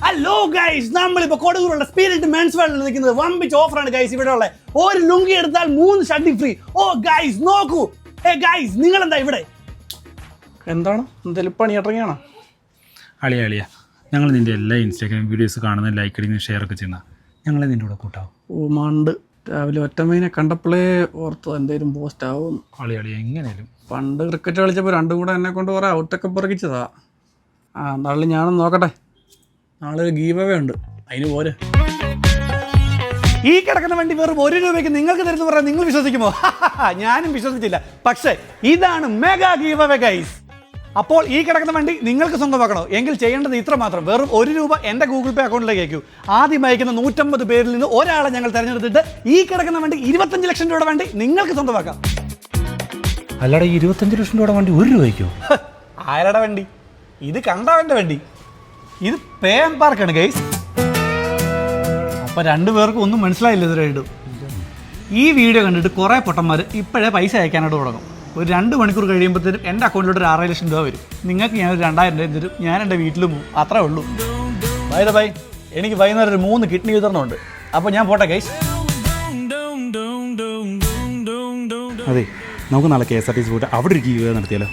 Hello guys, നമ്മളിപ്പോൾ കൊടുങ്ങൂരുള്ള spirit men's വേൾഡിൽ നിൽക്കുന്നത് വമ്പിച്ച് ഓഫറാണ് ഗൈസ്. ഇവിടെ ഉള്ള ഒരു ലുങ്കി എടുത്താൽ 3 ഷർട്ടി ഫ്രീ. ഓ ഗൈസ് നോക്കൂ. ഗൈസ് നിങ്ങൾ എന്താ ഇവിടെ? എന്താണ് എന്തെങ്കിലും പണി ഇറങ്ങിയാണോ? അളിയ ഞങ്ങൾ നിൻ്റെ എല്ലാ ഇൻസ്റ്റാഗ്രാം വീഡിയോസ് കാണുന്ന ലൈക്ക് അടിക്കുന്ന ഷെയർ ഒക്കെ ചെയ്യുന്ന ഞങ്ങളെ നിൻ്റെ കൂടെ കൂട്ടാവും. ഓ മണ്ട്, രാവിലെ ഒറ്റമീനെ കണ്ടപ്പോഴേ ഓർത്ത് എന്തെങ്കിലും പോസ്റ്റ് ആവും. അളിയ എങ്ങനെയാലും പണ്ട് ക്രിക്കറ്റ് കളിച്ചപ്പോൾ രണ്ടും കൂടെ എന്നെ കൊണ്ട് കുറേ ഔട്ടൊക്കെ പിറകിച്ചതാ. എന്നാലും ഞാനൊന്ന് നോക്കട്ടെ. നാളെ ഒരു ഗീവ് അവേ ഉണ്ട്, അതിന് പോരെ. ഈ കിടക്കുന്ന വണ്ടി വെറും 1 രൂപയ്ക്ക് നിങ്ങൾക്ക് തരുന്നു പറയാൻ നിങ്ങൾ വിശ്വസിക്കുമോ? ഞാനും വിശ്വസിച്ചില്ല. പക്ഷേ ഇതാണ് മെഗാ ഗീവ് അവേ ഗൈസ്. അപ്പോൾ ഈ കിടക്കുന്ന വണ്ടി നിങ്ങൾക്ക് സ്വന്തമാക്കണോ എങ്കിൽ ചെയ്യേണ്ടത് ഇത്ര മാത്രം. വെറും 1 രൂപ എൻ്റെ ഗൂഗിൾ പേ അക്കൗണ്ടിലേക്ക് അയക്കൂ. ആദ്യം അയക്കുന്ന 150 പേരിൽ നിന്ന് ഒരാളെ ഞങ്ങൾ തിരഞ്ഞെടുത്തിട്ട് ഈ കിടക്കുന്ന വണ്ടി 25 ലക്ഷം രൂപയുടെ വണ്ടി നിങ്ങൾക്ക് സ്വന്തമാക്കാം. അല്ലാടെ 25 ലക്ഷം രൂപയുടെ വണ്ടി 1 രൂപയ്ക്കോ? ആരുടെ വണ്ടി? ഇത് കണ്ടവൻ്റെ വണ്ടി. ഇത് പേ ആൻഡ് പാർക്കാണ് ഗൈസ്. അപ്പോൾ 2 പേർക്കും ഒന്നും മനസ്സിലായില്ല ഇതുവരെയായിട്ടും. ഈ വീഡിയോ കണ്ടിട്ട് കുറേ പൊട്ടന്മാർ ഇപ്പോഴേ പൈസ അയക്കാനായിട്ട് തുടങ്ങും. ഒരു 2 മണിക്കൂർ കഴിയുമ്പോഴത്തേനും എൻ്റെ അക്കൗണ്ടിലോട്ട് ഒരു 6 ലക്ഷം രൂപ വരും. നിങ്ങൾക്ക് ഞാൻ ഒരു 2000 രൂപ തരും. ഞാൻ എൻ്റെ വീട്ടിൽ പോകും, അത്രേ ഉള്ളൂ. ബൈ എനിക്ക് വൈകുന്നേരം ഒരു 3 കിഡ്നി വിതരണമുണ്ട്. അപ്പോൾ ഞാൻ പോട്ടെ ഗൈസ്. അതെ, നമുക്ക് നാളെ KSRTC പോയിട്ട് അവിടെ ഒരു ഗീവ് നടത്തിയാലോ?